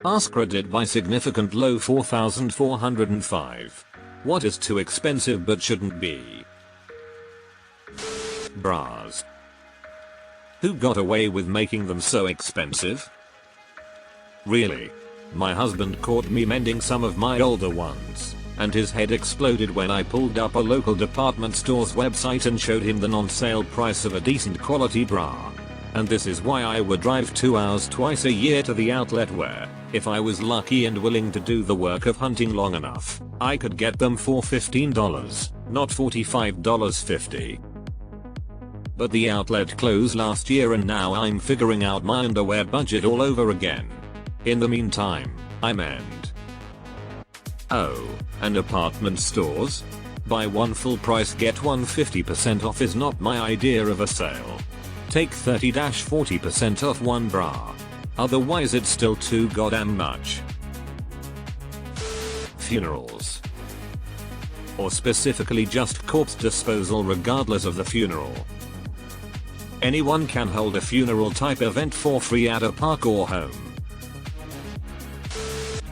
AskReddit by significant low 4405. What is too expensive but shouldn't be? Bras. Who got away with making them so expensive? Really? My husband caught me mending some of my older ones, and his head exploded when I pulled up a local department store's website and showed him the non-sale price of a decent quality bra. And this is why I would drive 2 hours twice a year to the outlet where, if I was lucky and willing to do the work of hunting long enough, I could get them for $15, not $45.50. But the outlet closed last year and now I'm figuring out my underwear budget all over again. In the meantime, I mend. Oh, and department stores? Buy one full price get one 50% off is not my idea of a sale. Take 30-40% off one bra. Otherwise it's still too goddamn much. Funerals. Or specifically just corpse disposal regardless of the funeral. Anyone can hold a funeral type event for free at a park or home.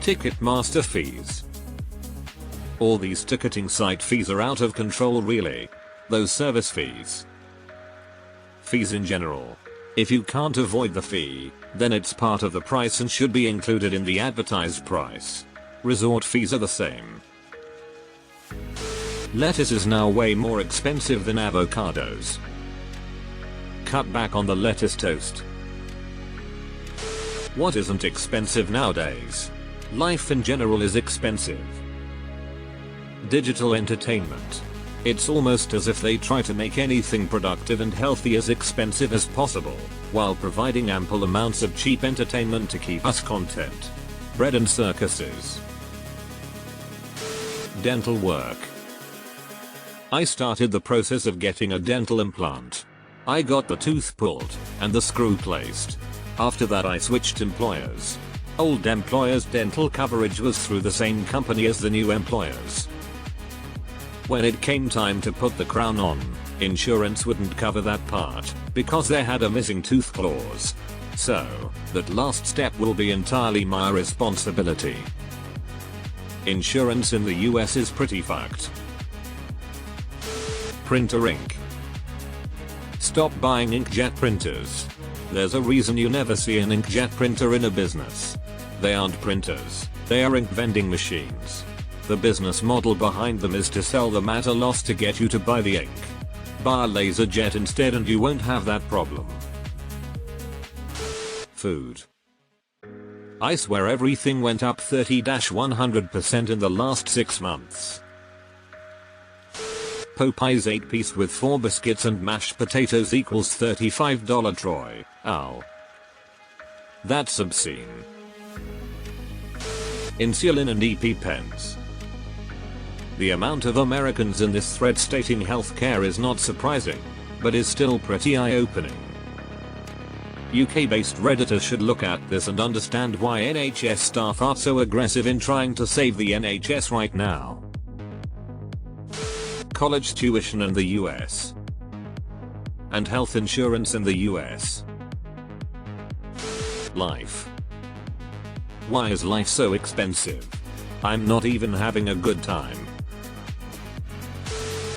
Ticketmaster fees. All these ticketing site fees are out of control really. Those service fees. Fees in general. If you can't avoid the fee, then it's part of the price and should be included in the advertised price. Resort fees are the same. Lettuce is now way more expensive than avocados. Cut back on the lettuce toast. What isn't expensive nowadays? Life in general is expensive. Digital entertainment. It's almost as if they try to make anything productive and healthy as expensive as possible, while providing ample amounts of cheap entertainment to keep us content. Bread and circuses. Dental work. I started the process of getting a dental implant. I got the tooth pulled and the screw placed. After that I switched employers. Old employers' dental coverage was through the same company as the new employers. When it came time to put the crown on, insurance wouldn't cover that part because they had a missing tooth clause. So, that last step will be entirely my responsibility. Insurance in the US is pretty fucked. Printer ink. Stop buying inkjet printers. There's a reason you never see an inkjet printer in a business. They aren't printers, they are ink vending machines. The business model behind them is to sell the matter loss to get you to buy the ink. Buy a laser jet instead and you won't have that problem. Food. I swear everything went up 30-100% in the last 6 months. Popeye's 8-piece with 4 biscuits and mashed potatoes equals $35 Troy. Ow. That's obscene. Insulin and EpiPens. The amount of Americans in this thread stating healthcare is not surprising, but is still pretty eye-opening. UK-based Redditors should look at this and understand why NHS staff are so aggressive in trying to save the NHS right now. College tuition in the US. And health insurance in the US. Life. Why is life so expensive? I'm not even having a good time.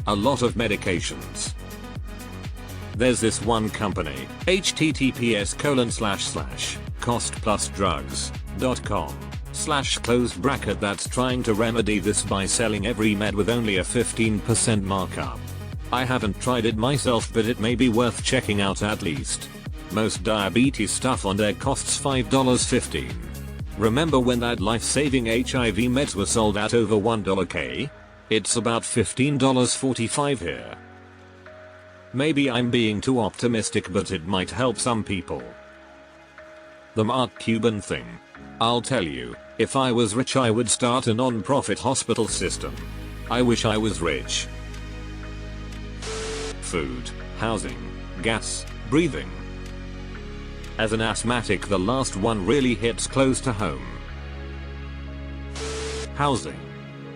A lot of medications. There's this one company, https://costplusdrugs.com/, that's trying to remedy this by selling every med with only a 15% markup. I haven't tried it myself but it may be worth checking out at least. Most diabetes stuff on there costs $5.15. Remember when that life-saving HIV meds were sold at over $1k? It's about $15.45 here. Maybe I'm being too optimistic but it might help some people. The Mark Cuban thing. I'll tell you, if I was rich I would start a non-profit hospital system. I wish I was rich. Food, housing, gas, breathing. As an asthmatic the last one really hits close to home. Housing.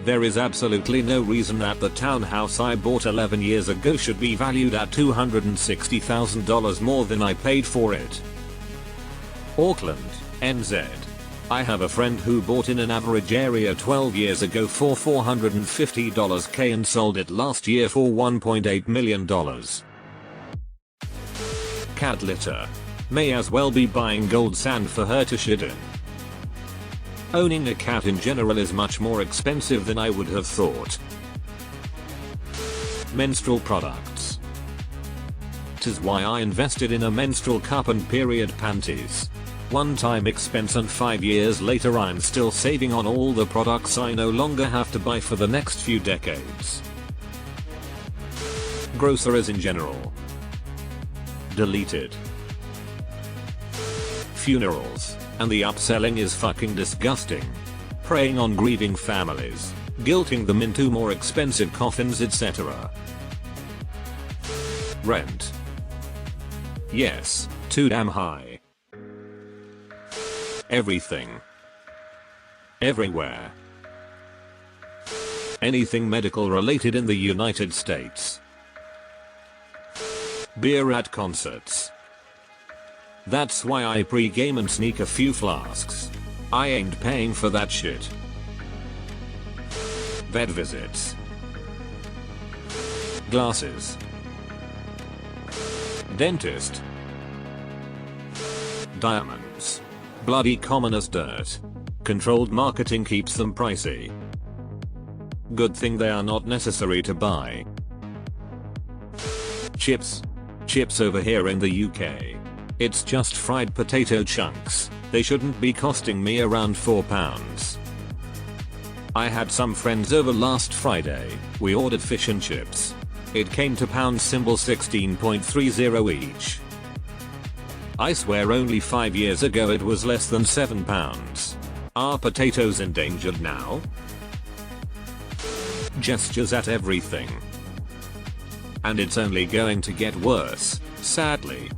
There is absolutely no reason that the townhouse I bought 11 years ago should be valued at $260,000 more than I paid for it. Auckland, NZ. I have a friend who bought in an average area 12 years ago for $450K and sold it last year for $1.8 million. Cat litter. May as well be buying gold sand for her to shit in. Owning a cat in general is much more expensive than I would have thought. Menstrual products. Tis why I invested in a menstrual cup and period panties. One-time expense, and 5 years later I'm still saving on all the products I no longer have to buy for the next few decades. Groceries in general. Deleted. Funerals, and the upselling is fucking disgusting. Preying on grieving families, guilting them into more expensive coffins, etc. Rent. Yes, too damn high. Everything. Everywhere. Anything medical related in the United States. Beer at concerts. That's why I pre-game and sneak a few flasks. I ain't paying for that shit. Vet visits. Glasses. Dentist. Diamonds. Bloody common as dirt. Controlled marketing keeps them pricey. Good thing they are not necessary to buy. Chips. Chips over here in the UK. It's just fried potato chunks. They shouldn't be costing me around £4. I had some friends over last Friday. We ordered fish and chips. It came to £16.30 each. I swear only 5 years ago it was less than £7. Are potatoes endangered now? Gestures at everything. And it's only going to get worse, sadly.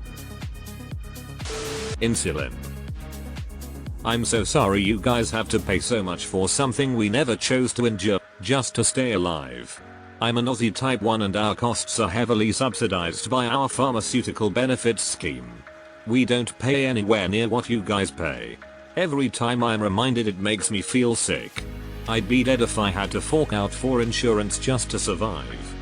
Insulin. I'm so sorry you guys have to pay so much for something we never chose to endure, just to stay alive. I'm an Aussie type 1 and our costs are heavily subsidized by our pharmaceutical benefits scheme. We don't pay anywhere near what you guys pay. Every time I'm reminded it makes me feel sick. I'd be dead if I had to fork out for insurance just to survive.